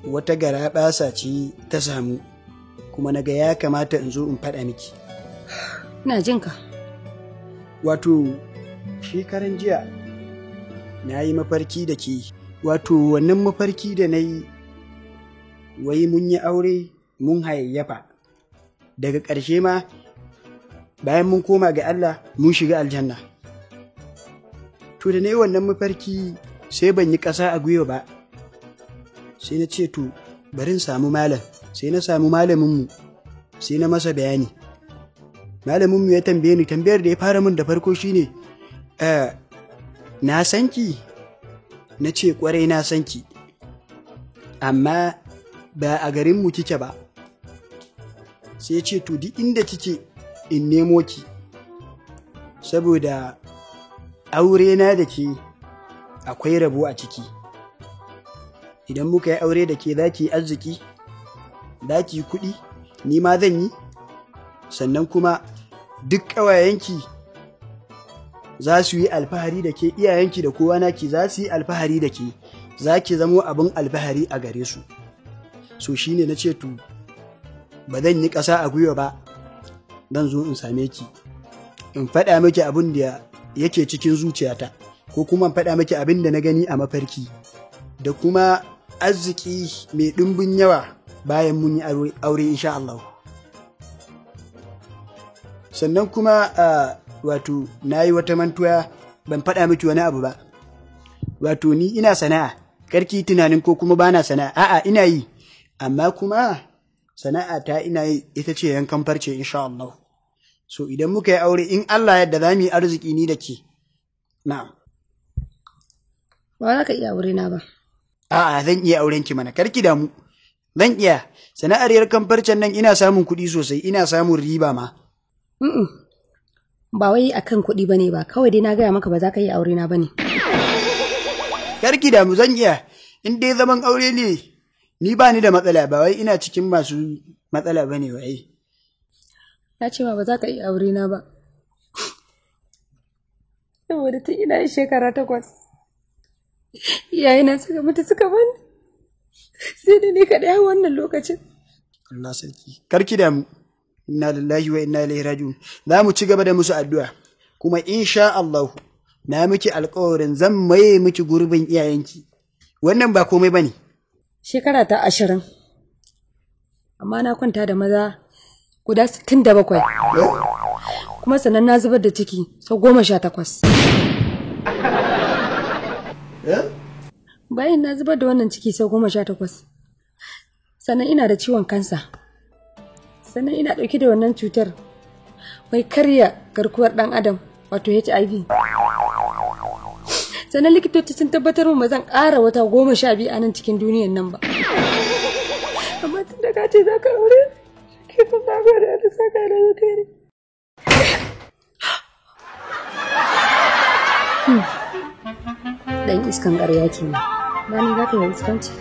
wata garaɓasa ce ta samu, kuma na ga ya kamata in zo in faɗa miki. Ina jin ka. Wato, shekaran jiya na yi mafarki da ke. Wato, wannan mafarki da na yi, wai mun yi aure mun hayayyafa. Daga ƙarshe ma, bayan mun koma ga Allah, mun shiga aljanna. To da na yi wannan mafarki sai ban yi ƙasa a gwiwa ba. Sai na ce to bari in samu malam, sai na samu malaminmu, sai na masa bayani. Malaminmu ya tambaye ni, tambayar da ya fara min da farko shine na san ki? Na ce kwarai na san ki, amma ba a garinmu kike ba. Sai ce to duk inda kike in nemo ki, saboda aure na da ke akwai rabo a ciki. Idan muka yi aure da ke za ki yi arziki, za ki yi kuɗi, ni ma zan yi, sannan kuma duk ƙawayenki za su yi alfahari da ke, iyayenki da kowa naki za su yi alfahari da ke, za ki zamo abin alfahari a gare su. So shi ne na ce to ba zan yi ƙasa a gwiwa ba, zan zo in same ki, in faɗa miki abin da yake cikin zuciyata, ko kuma in faɗa miki abin da na gani a mafarki, da kuma arziki mai ɗumbin yawa bayan mun yi aure insha Allah. Sannan kuma wato na yi wata mantuwa, ban faɗa miki wani abu ba. Wato ni ina sana'a, karki tunanin ko kuma bana sana'a, a'a ina yi, amma kuma sana'a ta ina yi ita ce yankan farce insha Allah. So idan muka yi aure in Allah yadda za mu yi arziki ni da ke. Na'am. Ba za ka iya aure na ba. A'a zan iya auren ki mana, karki damu. Zan iya. Sana'ar yankan farcen nan ina samun kuɗi sosai, ina samun riba ma. Ba wai akan kuɗi bane ba, kawai dai na gaya maka ba za ka iya aure na bane. Karki damu, zan iya. In dai zaman aure ne, ni ba ni da matsala, ba wai ina cikin masu matsala bane wai. Ya ce ba za ka iya aure na ba. Saboda tun ina shekara 8. Iyayena suka mutu suka bani. Sai da ni kaɗai a wannan lokacin. Allah sarki. Karki damu. Inna lillahi wa inna ilaihi raji'un. Za mu ci gaba da musu addu'a. Kuma insha Allah na miki alƙawarin zan maye miki gurbin iyayenki. Wannan ba komai bane. Shekara ta 20. Amma na kwanta da maza guda 67. Kuma sannan na zubar da ciki sau 18. Bayan na zubar da wannan ciki sau 18. Sannan ina da ciwon kansa. Sannan ina ɗauke da wannan cutar mai karya garkuwar ɗan adam, wato HIV. Sannan likitoci sun tabbatar mu zan ƙara wata 12 a nan cikin duniyan nan ba. Amma tun da ka ce za ka aure, ke kun na gwada da saka da zakari. Dan iskan ƙarya ke ne. Ba ni za ka yi iskanci.